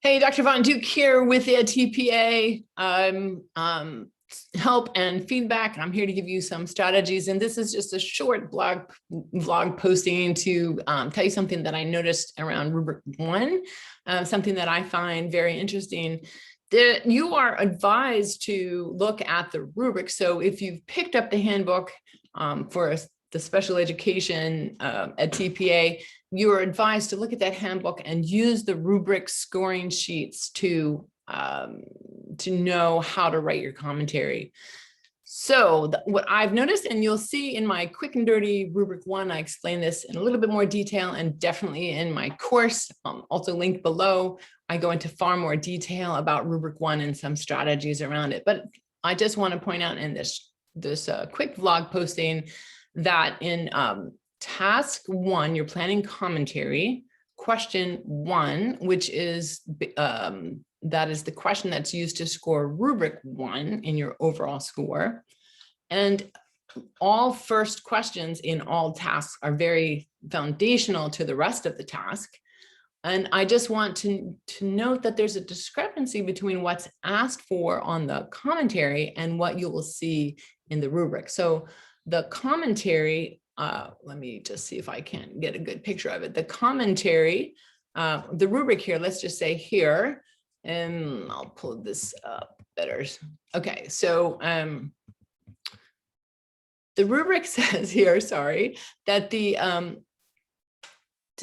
Hey, Dr. Von Duke here with the TPA help and feedback. And I'm here to give you some strategies. And this is just a short vlog posting to tell you something that I noticed around rubric 1, something that I find very interesting. That you are advised to look at the rubric. So if you've picked up the handbook for the special education at TPA, you are advised to look at that handbook and use the rubric scoring sheets to know how to write your commentary. So what I've noticed, and you'll see in my quick and dirty rubric 1, I explain this in a little bit more detail, and definitely in my course, also linked below, I go into far more detail about rubric 1 and some strategies around it. But I just want to point out in this quick vlog posting that in task 1, your planning commentary, question 1, which is that is the question that's used to score rubric 1 in your overall score. And all first questions in all tasks are very foundational to the rest of the task. And I just want to note that there's a discrepancy between what's asked for on the commentary and what you will see in the rubric. So the commentary, let me just see if I can get a good picture of it. The commentary, the rubric here, let's just say here, and I'll pull this up better. Okay, so the rubric says here, sorry, that to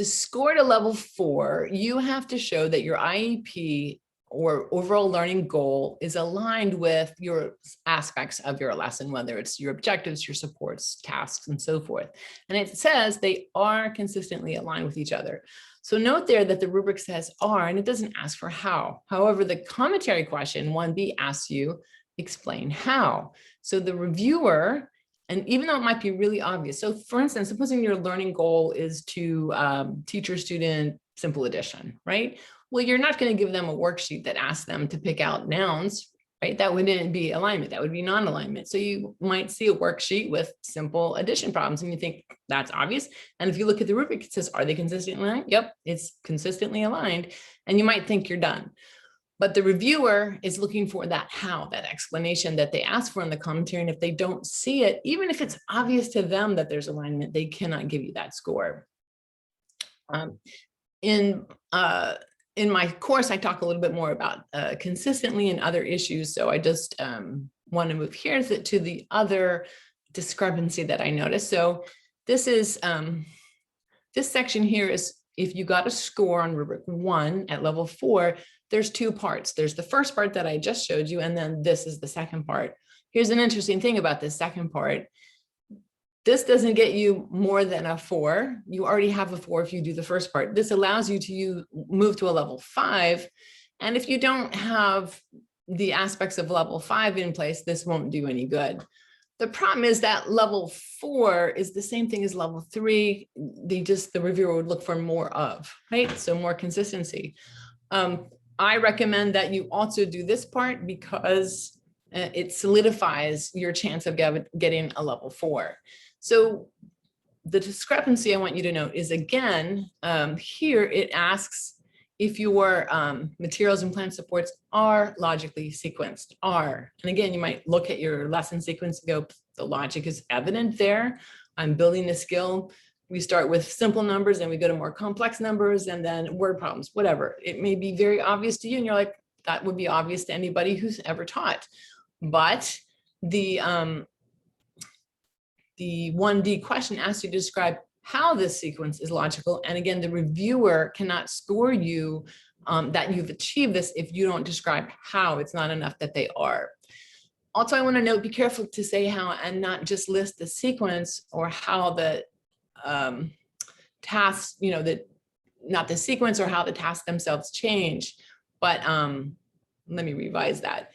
score to level 4, you have to show that your IEP or overall learning goal is aligned with your aspects of your lesson, whether it's your objectives, your supports, tasks, and so forth. And it says they are consistently aligned with each other. So note there that the rubric says are, and it doesn't ask for how. However, the commentary question 1B asks you, explain how. So the reviewer, and even though it might be really obvious, so for instance, supposing your learning goal is to teach your student simple addition, right? Well, you're not going to give them a worksheet that asks them to pick out nouns, right? That wouldn't be alignment, that would be non-alignment. So you might see a worksheet with simple addition problems and you think that's obvious. And if you look at the rubric, it says, are they consistently aligned? Yep, it's consistently aligned. And you might think you're done. But the reviewer is looking for that how, that explanation that they ask for in the commentary. And if they don't see it, even if it's obvious to them that there's alignment, they cannot give you that score. In my course, I talk a little bit more about consistently and other issues. So I just want to move here to the other discrepancy that I noticed. So this is, this section here is if you got a score on rubric 1 at level 4, there's 2 parts. There's the first part that I just showed you, and then this is the second part. Here's an interesting thing about this second part. This doesn't get you more than a 4. You already have a 4 if you do the first part. This allows you to move to a level 5. And if you don't have the aspects of level 5 in place, this won't do any good. The problem is that level 4 is the same thing as level 3. The reviewer would look for more of, right? So more consistency. I recommend that you also do this part because it solidifies your chance of getting a level 4. So the discrepancy I want you to note is, again, here it asks if your materials and plan supports are logically sequenced, are. And again, you might look at your lesson sequence and go, the logic is evident there. I'm building a skill. We start with simple numbers and we go to more complex numbers and then word problems, whatever. It may be very obvious to you and you're like, that would be obvious to anybody who's ever taught. But the 1D question asks you to describe how this sequence is logical. And again, the reviewer cannot score you that you've achieved this if you don't describe how. It's not enough that they are. Also, I want to note, be careful to say how and not just list the sequence or how the tasks, not the sequence or how the tasks themselves change. But let me revise that.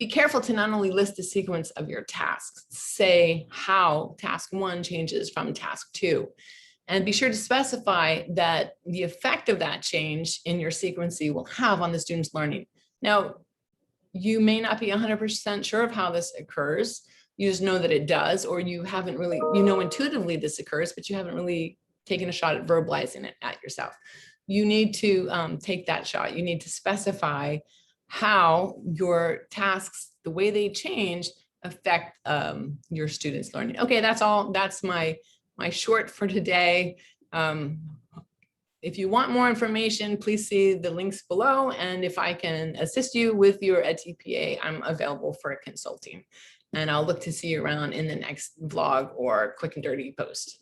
Be careful to not only list the sequence of your tasks, say how task 1 changes from task 2, and be sure to specify that the effect of that change in your sequencing will have on the student's learning. Now, you may not be 100% sure of how this occurs. You just know that it does, or you haven't really, intuitively this occurs, but you haven't really taken a shot at verbalizing it at yourself. you need to take that shot. You need to specify how your tasks, the way they change, affect your students' learning. Okay, that's all. That's my short for today. If you want more information, please see the links below. And if I can assist you with your ETPA, I'm available for consulting. And I'll look to see you around in the next vlog or quick and dirty post.